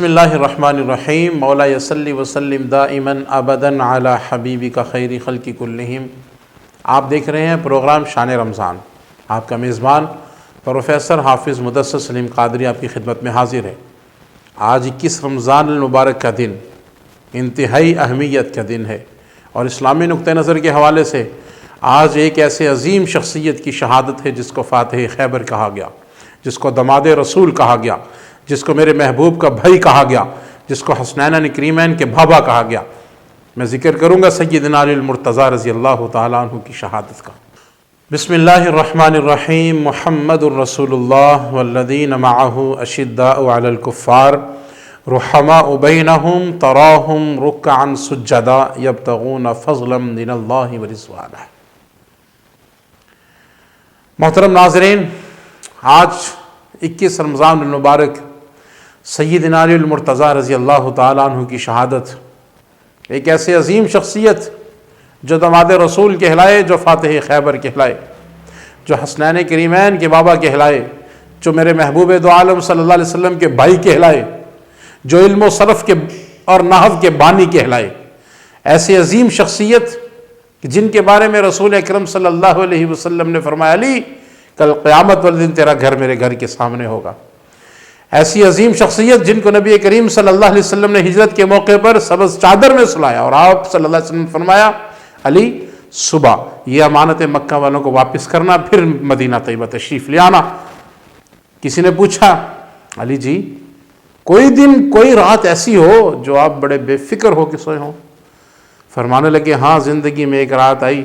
بسم اللہ الرحمن الرحیم مولا صلی وسلم دائما ابدا علی حبیبک خیر خلق کلہم۔ آپ دیکھ رہے ہیں پروگرام شان رمضان۔ آپ کا میزبان پروفیسر حافظ مدثر سلیم قادری آپ کی خدمت میں حاضر ہے۔ آج 21 رمضان المبارک کا دن انتہائی اہمیت کا دن ہے، اور اسلامی نقطہ نظر کے حوالے سے آج ایک ایسے عظیم شخصیت کی شہادت ہے جس کو فاتح خیبر کہا گیا، جس کو دماد رسول کہا گیا، جس کو میرے محبوب کا بھائی کہا گیا، جس کو حسنین کریمین کے بابا کہا گیا۔ میں ذکر کروں گا سیدنا علی المرتضیٰ رضی اللہ تعالیٰ عنہ کی شہادت کا۔ بسم اللہ الرحمن الرحیم۔ محمد الرسول اللہ والذین معہ اشداء علی الکفار رحماء بینہم تراہم رکعا سجدا یبتغون فضلا من اللہ ورضوانہ۔ محترم ناظرین، آج 21 رمضان المبارک سیدنا علی المرتضیٰ رضی اللہ تعالیٰ عنہ کی شہادت، ایک ایسے عظیم شخصیت جو دماد رسول کہلائے، جو فاتح خیبر کہلائے، جو حسنین کریمین کے بابا کہلائے، جو میرے محبوب دو عالم صلی اللہ علیہ وسلم کے بھائی کہلائے، جو علم و صرف کے اور نحو کے بانی کہلائے، ایسی عظیم شخصیت جن کے بارے میں رسول اکرم صلی اللہ علیہ وسلم نے فرمایا، علی کل قیامت والے دن تیرا گھر میرے گھر کے سامنے ہوگا۔ ایسی عظیم شخصیت جن کو نبی کریم صلی اللہ علیہ وسلم نے ہجرت کے موقع پر سبز چادر میں سلایا، اور آپ صلی اللہ علیہ وسلم نے فرمایا، علی صبح یہ امانت مکہ والوں کو واپس کرنا، پھر مدینہ طیبہ تشریف لے آنا۔ کسی نے پوچھا، علی جی کوئی دن کوئی رات ایسی ہو جو آپ بڑے بے فکر ہو کے سوئے ہوں؟ فرمانے لگے، ہاں زندگی میں ایک رات آئی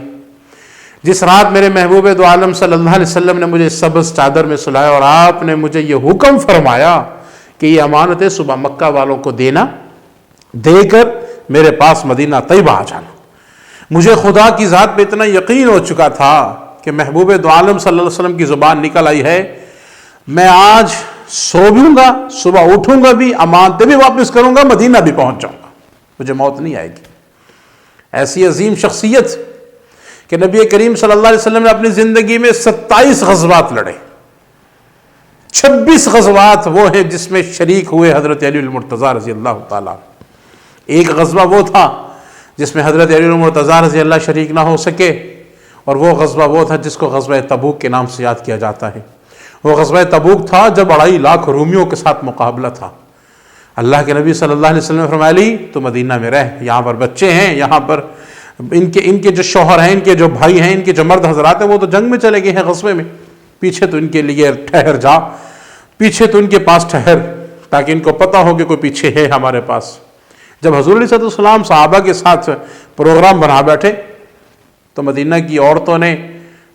جس رات میرے محبوب دو عالم صلی اللہ علیہ وسلم نے مجھے سبز چادر میں سلایا، اور آپ نے مجھے یہ حکم فرمایا کہ یہ امانتیں صبح مکہ والوں کو دینا، دے کر میرے پاس مدینہ طیبہ آ جانا۔ مجھے خدا کی ذات پہ اتنا یقین ہو چکا تھا کہ محبوب دو عالم صلی اللہ علیہ وسلم کی زبان نکل آئی ہے، میں آج سو بھی ہوں گا، صبح اٹھوں گا بھی، امانتیں بھی واپس کروں گا، مدینہ بھی پہنچ جاؤں گا، مجھے موت نہیں آئے گی۔ ایسی عظیم شخصیت کہ نبی کریم صلی اللہ علیہ وسلم نے اپنی زندگی میں 27 غزوات لڑے، 26 غزوات وہ ہیں جس میں شریک ہوئے حضرت علی المرتضیٰ رضی اللہ تعالیٰ۔ ایک غزوہ وہ تھا جس میں حضرت علی المرتضیٰ رضی اللہ شریک نہ ہو سکے، اور وہ غزوہ وہ تھا جس کو غزوہ تبوک کے نام سے یاد کیا جاتا ہے۔ وہ غزوہ تبوک تھا جب 2.5 لاکھ رومیوں کے ساتھ مقابلہ تھا۔ اللہ کے نبی صلی اللہ علیہ وسلم نے فرمایا، علی تو مدینہ میں رہ، یہاں پر بچے ہیں، یہاں پر ان کے جو شوہر ہیں، ان کے جو بھائی ہیں، ان کے جو مرد حضرات ہیں، وہ تو جنگ میں چلے گئے ہیں، غزوے میں، پیچھے تو ان کے لیے ٹھہر جا، پیچھے تو ان کے پاس ٹھہر، تاکہ ان کو پتہ ہو کہ کوئی پیچھے ہے ہمارے پاس۔ جب حضور علیہ السلام صحابہ کے ساتھ پروگرام بنا بیٹھے تو مدینہ کی عورتوں نے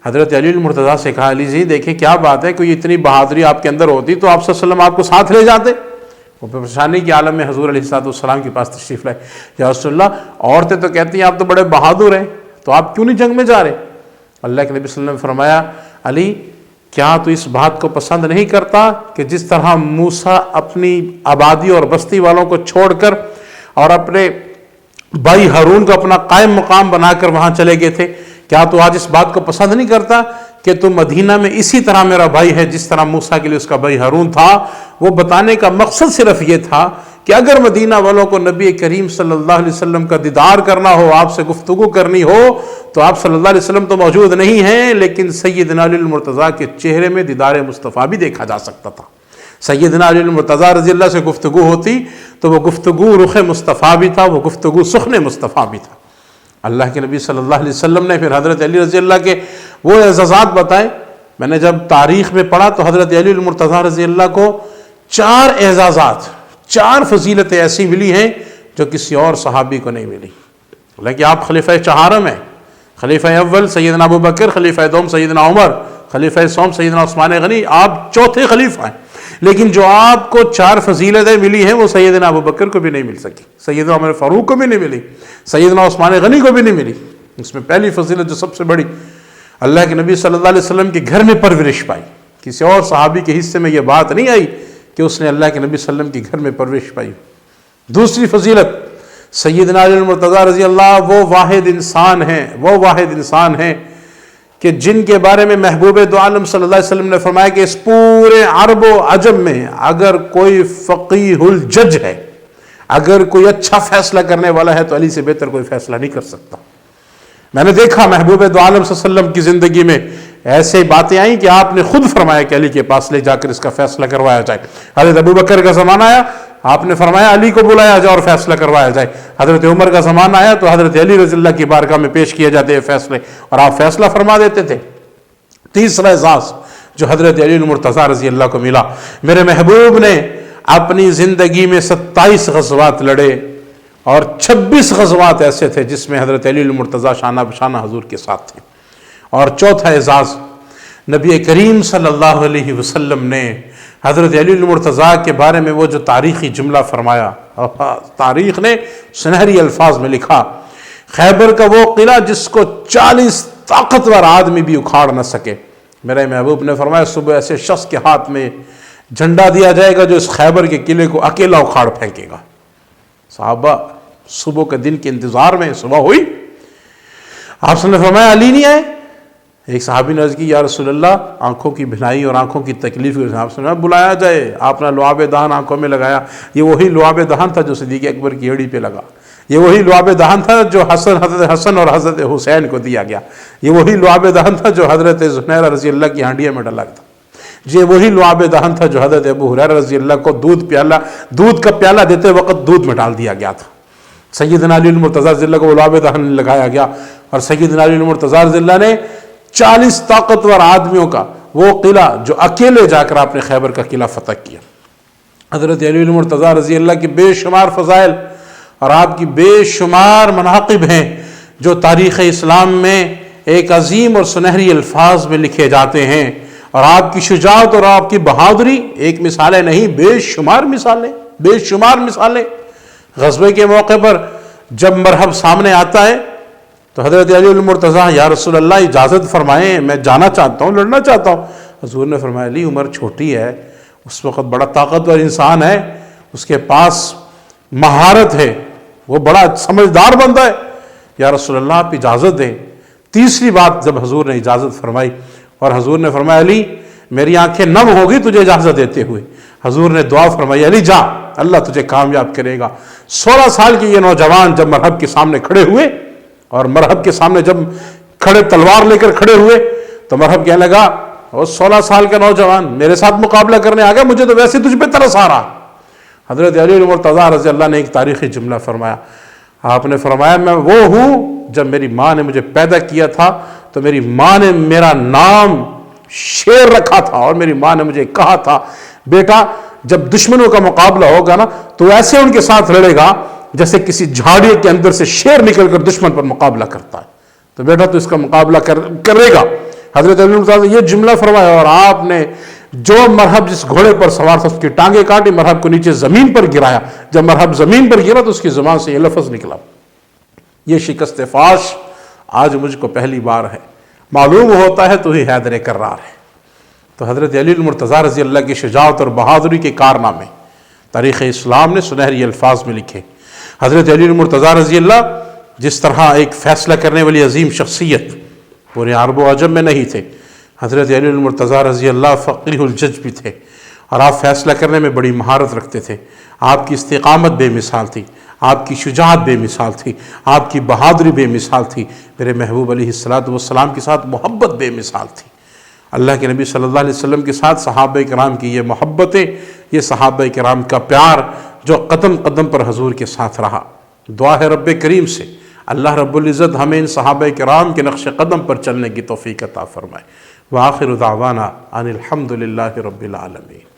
حضرت علی المرتضیٰ سے کہا، علی جی دیکھیں کیا بات ہے، کوئی اتنی بہادری آپ کے اندر ہوتی تو آپ صلی اللہ علیہ وسلم آپ کو ساتھ لے جاتے۔ وہ پریشانی کے عالم میں حضور علیہ السلام کے پاس تشریف لائے، یا رسول اللہ عورتیں تو کہتی ہیں آپ تو بڑے بہادر ہیں، تو آپ کیوں نہیں جنگ میں جا رہے؟ اللہ کے نبی صلی اللہ علیہ وسلم نے فرمایا، علی کیا تو اس بات کو پسند نہیں کرتا کہ جس طرح موسیٰ اپنی آبادی اور بستی والوں کو چھوڑ کر اور اپنے بھائی ہارون کو اپنا قائم مقام بنا کر وہاں چلے گئے تھے، کیا تو آج اس بات کو پسند نہیں کرتا کہ تو مدینہ میں اسی طرح میرا بھائی ہے جس طرح موسیٰ کے لیے اس کا بھائی ہارون تھا؟ وہ بتانے کا مقصد صرف یہ تھا کہ اگر مدینہ والوں کو نبی کریم صلی اللہ علیہ وسلم کا دیدار کرنا ہو، آپ سے گفتگو کرنی ہو، تو آپ صلی اللہ علیہ وسلم تو موجود نہیں ہیں، لیکن سیدنا علی المرتضیٰ کے چہرے میں دیدار مصطفیٰ بھی دیکھا جا سکتا تھا۔ سیدنا علی المرتضیٰ رضی اللہ سے گفتگو ہوتی تو وہ گفتگو رخ مصطفیٰ بھی تھا، وہ گفتگو سخن مصطفیٰ بھی تھا۔ اللہ کے نبی صلی اللہ علیہ وسلم نے پھر حضرت علی رضی اللہ کے وہ اعزازات بتائے۔ میں نے جب تاریخ میں پڑھا تو حضرت علی المرتضیٰ رضی اللہ کو 4 اعزازات، 4 فضیلتیں ایسی ملی ہیں جو کسی اور صحابی کو نہیں ملی۔ حالانکہ آپ خلیفہ چہارم ہیں، خلیفہ اول سیدنا ابو بکر، خلیفہ دوم سیدنا عمر، خلیفہ سوم سیدنا عثمان غنی، آپ چوتھے خلیفہ ہیں، لیکن جو آپ کو 4 فضیلتیں ملی ہیں وہ سیدنا ابو بکر کو بھی نہیں مل سکی، سیدنا عمر فاروق کو بھی نہیں ملی، سیدنا عثمان غنی کو بھی نہیں ملی۔ اس میں پہلی فضیلت جو سب سے بڑی، اللہ کے نبی صلی اللہ علیہ وسلم کے گھر میں پرورش پائی۔ کسی اور صحابی کے حصے میں یہ بات نہیں آئی کہ اس نے اللہ کے نبی صلی اللہ علیہ وسلم کے گھر میں پرورش پائی۔ دوسری فضیلت، سیدنا علی المرتضیٰ رضی اللہ وہ واحد انسان ہیں کہ جن کے بارے میں محبوب دو عالم صلی اللہ علیہ وسلم نے فرمایا کہ اس پورے عرب و عجم میں اگر کوئی فقیہ الجج ہے، اگر کوئی اچھا فیصلہ کرنے والا ہے تو علی سے بہتر کوئی فیصلہ نہیں کر سکتا۔ میں نے دیکھا محبوب دو عالم صلی اللہ علیہ وسلم کی زندگی میں ایسے باتیں آئیں کہ آپ نے خود فرمایا کہ علی کے پاس لے جا کر اس کا فیصلہ کروایا جائے۔ حضرت ابو بکر کا زمانہ آیا، آپ نے فرمایا علی کو بلایا جائے اور فیصلہ کروایا جائے۔ حضرت عمر کا زمانہ آیا تو حضرت علی رضی اللہ کی بارگاہ میں پیش کیے جاتے ہیں فیصلے، اور آپ فیصلہ فرما دیتے تھے۔ تیسرا اعزاز جو حضرت علی المرتضیٰ رضی اللہ کو ملا، میرے محبوب نے اپنی زندگی میں 27 غزوات لڑے اور 26 غزوات ایسے تھے جس میں حضرت علی المرتضیٰ شانہ بشانہ حضور کے ساتھ تھے۔ اور چوتھا اعزاز، نبی کریم صلی اللہ علیہ وسلم نے حضرت علی المرتضیٰ کے بارے میں وہ جو تاریخی جملہ فرمایا، تاریخ نے سنہری الفاظ میں لکھا، خیبر کا وہ قلعہ جس کو 40 طاقتور آدمی بھی اکھاڑ نہ سکے، میرے محبوب نے فرمایا صبح ایسے شخص کے ہاتھ میں جھنڈا دیا جائے گا جو اس خیبر کے قلعے کو اکیلا اکھاڑ پھینکے گا۔ صحابہ صبح کے دن کے انتظار میں، صبح ہوئی، آپ نے فرمایا علی نہیں آئے؟ ایک صحابی نے عرض کی یا رسول اللہ آنکھوں کی بھنائی اور آنکھوں کی تکلیف کے حساب سے بلایا جائے۔ آپ نے لعاب دہن آنکھوں میں لگایا، یہ وہی لعاب دہن تھا جو صدیق اکبر کی ایڑی پہ لگا، یہ وہی لعاب دہن تھا جو حضرت حسن اور حضرت حسین کو دیا گیا، یہ وہی لعاب دہن تھا جو حضرت زنیرہ رضی اللہ کی ہانڈیے میں ڈلا تھا، یہ وہی لعاب دہن تھا جو حضرت ابو ہریرہ رضی اللہ کو دودھ کا پیالہ دیتے وقت دودھ میں ڈال دیا گیا تھا۔ سیدنا علی المرتضیٰ رضی اللہ کو لعاب دہن لگایا گیا، اور سیدنا علی المرتضیٰ رضی اللہ نے 40 طاقتور آدمیوں کا وہ قلعہ جو اکیلے جا کر آپ نے خیبر کا قلعہ فتح کیا۔ حضرت علی المرتضیٰ رضی اللہ کی بے شمار فضائل اور آپ کی بے شمار مناقب ہیں جو تاریخ اسلام میں ایک عظیم اور سنہری الفاظ میں لکھے جاتے ہیں، اور آپ کی شجاعت اور آپ کی بہادری ایک مثالیں نہیں، بے شمار مثالیں۔ غزوے کے موقع پر جب مرحب سامنے آتا ہے تو حضرت علی المرتضیٰ یا رسول اللہ اجازت فرمائیں، میں جانا چاہتا ہوں، لڑنا چاہتا ہوں۔ حضور نے فرمایا علی عمر چھوٹی ہے، اس وقت بڑا طاقتور انسان ہے، اس کے پاس مہارت ہے، وہ بڑا سمجھدار بندہ ہے، یا رسول اللہ آپ اجازت دیں۔ تیسری بات جب حضور نے اجازت فرمائی اور حضور نے فرمایا علی میری آنکھیں نم ہوگی تجھے اجازت دیتے ہوئے، حضور نے دعا فرمائی علی جا، اللہ تجھے کامیاب کرے گا۔ 16 سال کے یہ نوجوان جب مرحب کے سامنے کھڑے ہوئے، اور مرحب کے سامنے جب کھڑے تلوار لے کر کھڑے ہوئے تو مرحب کہنے لگا وہ 16 سال کا نوجوان میرے ساتھ مقابلہ کرنے آ گیا، مجھے تو ویسے تجھ پہ ترس آ رہا۔ حضرت علی المرتضیٰ رضی اللہ نے ایک تاریخی جملہ فرمایا، آپ نے فرمایا میں وہ ہوں جب میری ماں نے مجھے پیدا کیا تھا تو میری ماں نے میرا نام شیر رکھا تھا، اور میری ماں نے مجھے کہا تھا بیٹا جب دشمنوں کا مقابلہ ہوگا نا تو ایسے ان کے ساتھ لڑے گا جیسے کسی جھاڑی کے اندر سے شیر نکل کر دشمن پر مقابلہ کرتا ہے، تو بیٹا تو اس کا مقابلہ کرے گا۔ حضرت علی نے یہ جملہ فرمایا، اور آپ نے جو مرحب جس گھوڑے پر سوار تھا اس کی ٹانگیں کاٹی، مرحب کو نیچے زمین پر گرایا۔ جب مرحب زمین پر گرا تو اس کی زبان سے یہ لفظ نکلا، یہ شکست فاش آج مجھ کو پہلی بار ہے، معلوم ہوتا ہے تو ہی حیدر کرار ہے۔ تو حضرت علی المرتضیٰ رضی اللہ کی شجاعت اور بہادری کے کارنامے تاریخ اسلام نے سنہری الفاظ میں لکھے۔ حضرت علی المرتضیٰ رضی اللہ جس طرح ایک فیصلہ کرنے والی عظیم شخصیت پورے عرب و عجم میں نہیں تھے، حضرت علی المرتضیٰ رضی اللہ فقیہ الجج بھی تھے، اور آپ فیصلہ کرنے میں بڑی مہارت رکھتے تھے۔ آپ کی استقامت بے مثال تھی، آپ کی شجاعت بے مثال تھی، آپ کی بہادری بے مثال تھی، میرے محبوب علیہ السلام کے ساتھ محبت بے مثال تھی۔ اللہ کے نبی صلی اللہ علیہ وسلم کے ساتھ صحابہ کرام کی یہ محبتیں، یہ صحابہ کرام کا پیار جو قدم قدم پر حضور کے ساتھ رہا، دعا ہے رب کریم سے اللہ رب العزت ہمیں ان صحابہ کرام کے نقش قدم پر چلنے کی توفیق عطا فرمائے۔ وآخر دعوانا ان الحمد للہ رب العالمین۔